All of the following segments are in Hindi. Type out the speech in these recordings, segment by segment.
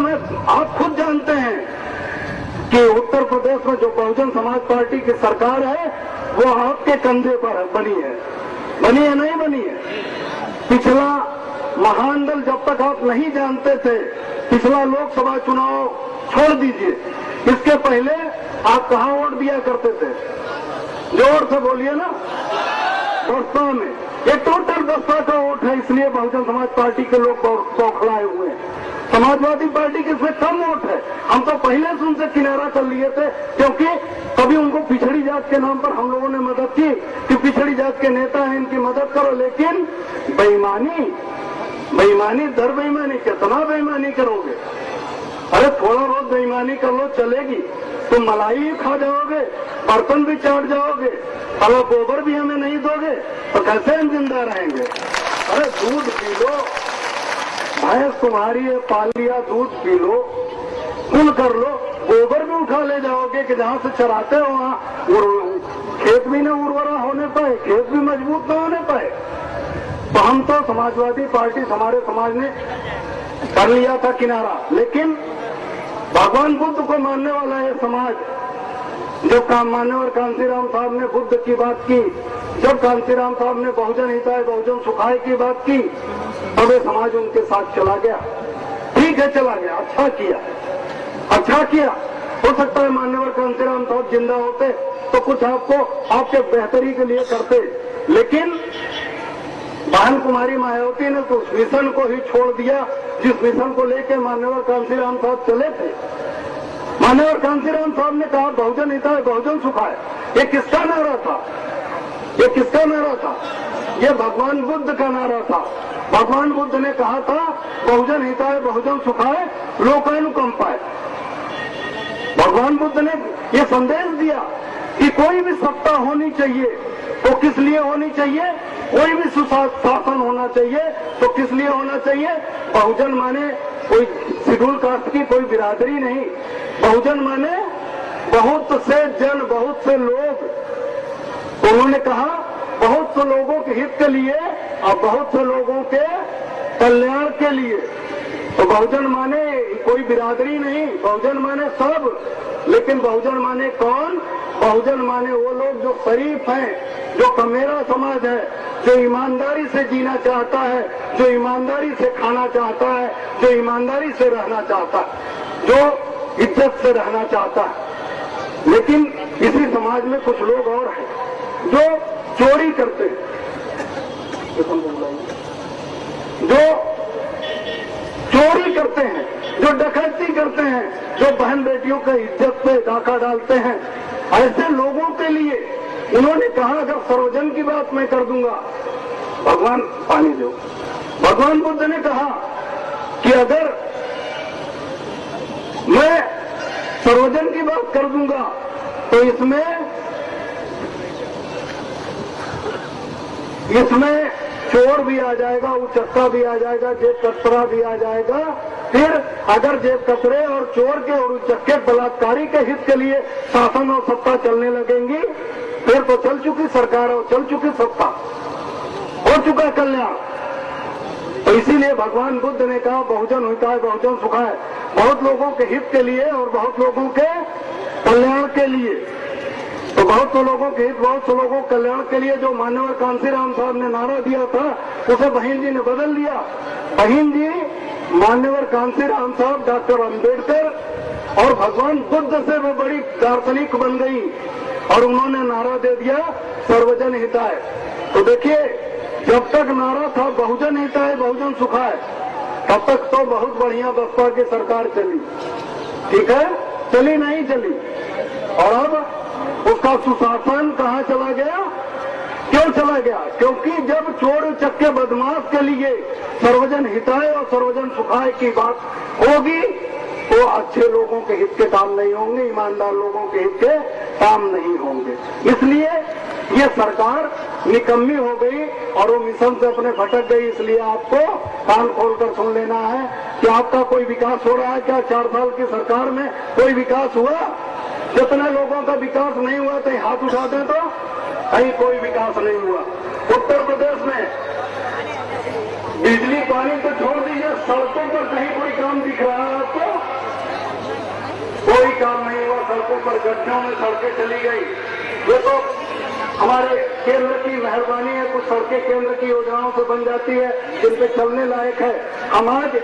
आप खुद जानते हैं कि उत्तर प्रदेश में जो बहुजन समाज पार्टी की सरकार है वो आपके कंधे पर बनी है नहीं बनी है। पिछला महामंडल जब तक आप नहीं जानते थे, पिछला लोकसभा चुनाव छोड़ दीजिए, इसके पहले आप कहां वोट दिया करते थे? जोर से बोलिए ना। बसपा में ये टोटल बसपा का वोट है, इसलिए बहुजन समाज पार्टी के लोग बौखलाए हुए हैं। समाजवादी पार्टी के इसमें कम वोट है। हम तो पहले से उनसे किनारा कर लिए थे, क्योंकि कभी उनको पिछड़ी जात के नाम पर हम लोगों ने मदद की कि पिछड़ी जात के नेता हैं, इनकी मदद करो। लेकिन बेईमानी दर बेईमानी, कितना बेईमानी करोगे? अरे थोड़ा बहुत बेईमानी कर लो चलेगी, तुम मलाई खा जाओगे, बर्तन भी चाट जाओगे, अगर गोबर भी हमें नहीं दोगे तो कैसे हम जिंदा रहेंगे? अरे दूध पी लो, भैंस तुम्हारी है, पाल लिया, दूध पी लो, कुल कर लो, गोबर भी उठा ले जाओगे कि जहां से चराते हो वहां खेत भी न उर्वरा होने पाए, खेत भी मजबूत न होने पाए। तो हम तो समाजवादी पार्टी, हमारे समाज ने कर लिया था किनारा। लेकिन भगवान बुद्ध को मानने वाला है समाज, जब मान्यवर कांसीराम साहब ने बुद्ध की बात की, जब कांसीराम साहब ने बहुजन हिताय बहुजन सुखाय की बात की, तब ये समाज उनके साथ चला गया। ठीक है, चला गया, अच्छा किया। हो सकता है मान्यवर कांसीराम साहब जिंदा होते तो कुछ आपको आपके बेहतरी के लिए करते, लेकिन बहन कुमारी मायावती ने तो उस मिशन को ही छोड़ दिया जिस मिशन को लेकर मान्यवर कांसीराम साहब चले थे। मान्यवर कांसीराम साहब ने कहा बहुजन हिताय बहुजन सुखाय, ये किसका नारा था? ये भगवान बुद्ध का नारा था। भगवान बुद्ध ने कहा था बहुजन हिताय बहुजन सुखाय लोकानुकंपाय। भगवान बुद्ध ने ये संदेश दिया कि कोई भी सत्ता होनी चाहिए तो किस लिए होनी चाहिए, कोई भी सुशासन होना चाहिए तो किस लिए होना चाहिए? बहुजन माने कोई शेड्यूल कास्ट की कोई बिरादरी नहीं, बहुजन माने बहुत से जन, बहुत से लोग। उन्होंने कहा बहुत से लोगों के हित के लिए और बहुत से लोगों के कल्याण के लिए। तो बहुजन माने कोई बिरादरी नहीं, बहुजन माने सब। लेकिन बहुजन माने कौन? बहुजन माने वो लोग जो शरीफ हैं, जो कमेरा समाज है, जो ईमानदारी से जीना चाहता है, जो ईमानदारी से खाना चाहता है, जो ईमानदारी से रहना चाहता है, जो इज्जत से रहना चाहता है। लेकिन इसी समाज में कुछ लोग और हैं जो चोरी करते हैं, जो डकैती करते हैं, जो बहन बेटियों के इज्जत पे डाका डालते हैं। ऐसे लोगों के लिए उन्होंने कहा अगर सर्वजन की बात मैं कर दूंगा, भगवान पानी दो, भगवान बुद्ध ने कहा कि अगर मैं सर्वजन की बात कर दूंगा तो इसमें चोर भी आ जाएगा, उचक्का भी आ जाएगा, जेब कतरा भी आ जाएगा। फिर अगर जेब कतरे और चोर के और उचक्के बलात्कारी के हित के लिए शासन और सत्ता चलने लगेंगी, फिर तो चल चुकी सरकार और चल चुकी सत्ता, हो चुका कल्याण। तो इसीलिए भगवान बुद्ध ने कहा बहुजन हिताय बहुजन सुखाय, बहुत लोगों के हित के लिए और बहुत लोगों के कल्याण के लिए। तो बहुत से लोगों के हित, बहुत से लोगों के कल्याण के लिए जो मान्यवर कांसीराम साहब ने नारा दिया था, उसे बहन जी ने बदल दिया। बहन जी मान्यवर कांसीराम साहब, डॉक्टर अंबेडकर और भगवान बुद्ध से भी बड़ी दार्शनिक बन गई और उन्होंने नारा दे दिया सर्वजन हिताय। तो देखिए, जब तक नारा था बहुजन हिताय बहुजन सुखाय, तब तक तो बहुत बढ़िया बसपा की सरकार चली। ठीक है, चली नहीं चली। और अब उसका सुशासन कहाँ चला गया? क्यों चला गया? क्योंकि जब चोर चक्के बदमाश के लिए सर्वजन हिताय और सर्वजन सुखाय की बात होगी तो अच्छे लोगों के हित के काम नहीं होंगे, ईमानदार लोगों के हित के काम नहीं होंगे। इसलिए ये सरकार निकम्मी हो गई और वो मिशन से अपने भटक गई। इसलिए आपको कान खोलकर सुन लेना है कि आपका कोई विकास हो रहा है क्या? 4 साल की सरकार में कोई विकास हुआ? जितने लोगों का विकास नहीं हुआ तो हाथ उठा दें तो कहीं कोई विकास नहीं हुआ। उत्तर प्रदेश में बिजली पानी तो छोड़ दीजिए, सड़कों पर कहीं कोई काम दिख रहा है आपको? सड़कों पर गड्ढों में सड़कें चली गई। ये तो हमारे केंद्र की मेहरबानी है, कुछ सड़कें केंद्र की योजनाओं से बन जाती है जिन पे चलने लायक है। हम आज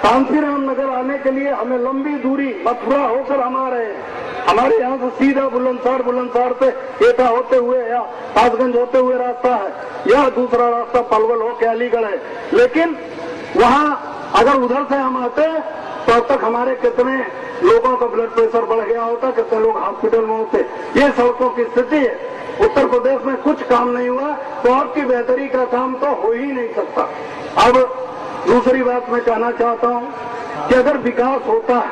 कांसीराम नगर आने के लिए हमें लंबी दूरी मथुरा होकर हम आ रहे हैं। हमारे यहाँ से सीधा बुलंदशहर पे एटा होते हुए या पासगंज होते हुए रास्ता है, या दूसरा रास्ता पलवल होके अलीगढ़ है। लेकिन वहाँ अगर उधर से हम आते तो अब तक हमारे कितने लोगों का ब्लड प्रेशर बढ़ गया होता, कितने लोग हॉस्पिटल में होते। ये सड़कों की स्थिति है। उत्तर प्रदेश में कुछ काम नहीं हुआ तो आपकी बेहतरी का काम तो हो ही नहीं सकता। अब दूसरी बात मैं कहना चाहता हूँ कि अगर विकास होता है,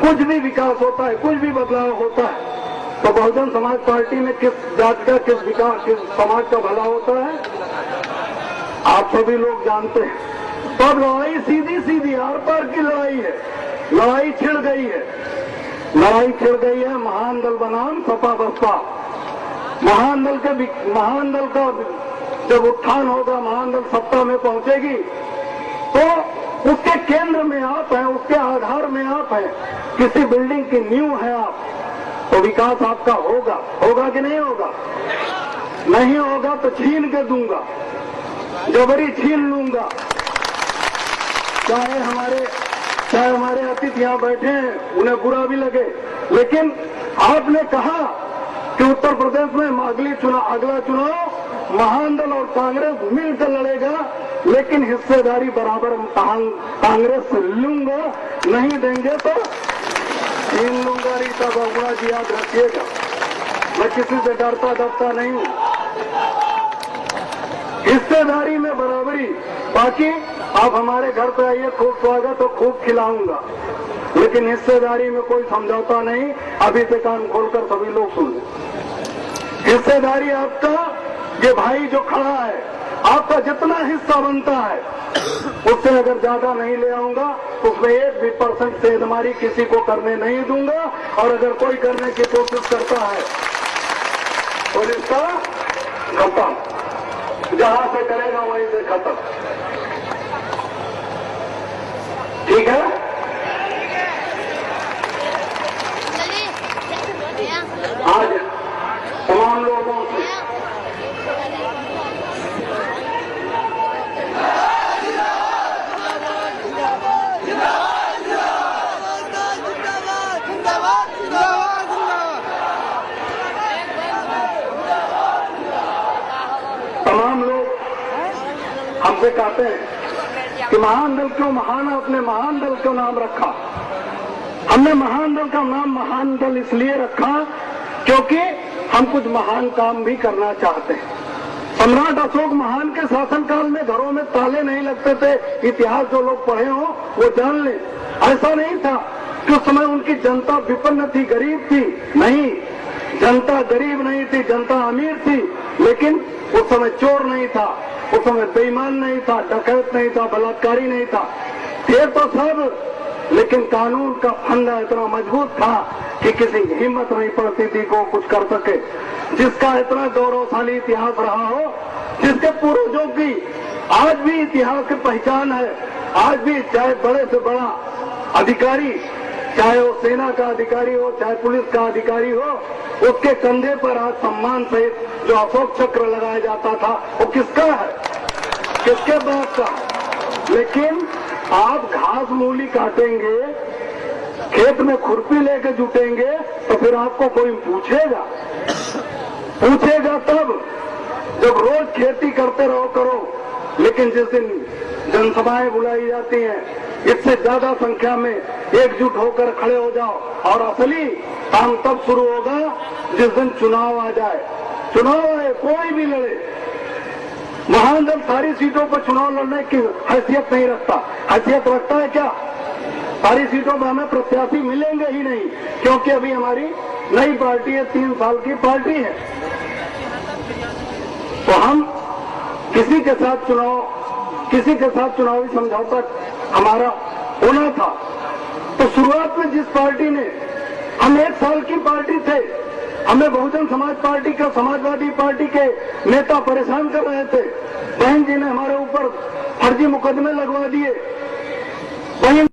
कुछ भी विकास होता है, कुछ भी बदलाव होता है, तो बहुजन समाज पार्टी में किस जात का, किस विकास, किस समाज का भला होता है आप सभी लोग जानते हैं। तो अब लड़ाई सीधी आर पार की लड़ाई है। लड़ाई छिड़ गई है महान दल बनाम सपा बसपा। महान दल का जब उत्थान होगा, महान दल सत्ता में पहुंचेगी तो उसके केंद्र में आप हैं, उसके आधार में आप हैं, किसी बिल्डिंग की नींव है आप, तो विकास आपका होगा कि नहीं होगा? नहीं होगा तो छीन के दूंगा, जबरी छीन लूंगा। चाहे हमारे अतिथि यहाँ बैठे हैं, उन्हें बुरा भी लगे, लेकिन आपने कहा कि उत्तर प्रदेश में अगला चुनाव महान दल और कांग्रेस मिलकर लड़ेगा, लेकिन हिस्सेदारी बराबर कांग्रेस से लूंगा, नहीं देंगे तो छीन लूंगा। रीता बहुगुणा जी याद रखिएगा, मैं किसी से डरता नहीं हूँ। हिस्सेदारी में बराबरी। बाकी आप हमारे घर पे आइए, खूब स्वागत और खूब खिलाऊंगा, लेकिन हिस्सेदारी में कोई समझौता नहीं। अभी से कान खोलकर सभी लोग सुन लें। हिस्सेदारी आपका, ये भाई जो खड़ा है, आपका जितना हिस्सा बनता है उससे अगर ज्यादा नहीं ले आऊंगा तो उसमें 1% सेधमारी किसी को करने नहीं दूंगा, और अगर कोई करने की कोशिश करता है तो रिश्ता खत्म, जहां से करेगा वहीं से खत्म। ठीक है? आज तमाम लोगों से हमसे कहते हैं कि महान दल क्यों महान है, अपने महान दल क्यों नाम रखा? हमने महान दल का नाम महान दल इसलिए रखा क्योंकि हम कुछ महान काम भी करना चाहते हैं। सम्राट अशोक महान के शासनकाल में घरों में ताले नहीं लगते थे। इतिहास जो लोग पढ़े हो वो जान ले, ऐसा नहीं था कि उस समय उनकी जनता विपन्न थी, गरीब थी। नहीं, जनता गरीब नहीं थी, जनता अमीर थी, लेकिन उस समय चोर नहीं था, उस समय बेईमान नहीं था, डकैत नहीं था, बलात्कारी नहीं था। थे तो सब, लेकिन कानून का फंदा इतना मजबूत था कि किसी की हिम्मत नहीं पड़ती थी को कुछ कर सके। जिसका इतना गौरवशाली इतिहास रहा हो, जिसके पूर्वजों की आज भी इतिहास की पहचान है, आज भी चाहे बड़े से बड़ा अधिकारी, चाहे वो सेना का अधिकारी हो, चाहे पुलिस का अधिकारी हो, उसके कंधे पर आज सम्मान सहित जो अशोक चक्र लगाया जाता था वो किसका है? किसके बाप का? लेकिन आप घास मूली काटेंगे, खेत में खुरपी लेके जुटेंगे तो फिर आपको कोई पूछेगा तब जब रोज खेती करते रहो करो। लेकिन जिस दिन जनसभाएं बुलाई जाती हैं, इससे ज्यादा संख्या में एकजुट होकर खड़े हो जाओ, और असली काम तब शुरू होगा जिस दिन चुनाव आ जाए। चुनाव आए, कोई भी लड़े। महान दल सारी सीटों पर चुनाव लड़ने की हैसियत नहीं रखता। हैसियत रखता है क्या? सारी सीटों पर हमें प्रत्याशी मिलेंगे ही नहीं, क्योंकि अभी हमारी नई पार्टी है, 3 साल की पार्टी है। तो हम किसी के साथ चुनावी समझौता हमारा होना था। तो शुरुआत में जिस पार्टी ने, हम 1 साल की पार्टी थे, हमें बहुजन समाज पार्टी के, समाजवादी पार्टी के नेता परेशान कर रहे थे। बहन जी ने हमारे ऊपर फर्जी मुकदमे लगवा दिए। वहीं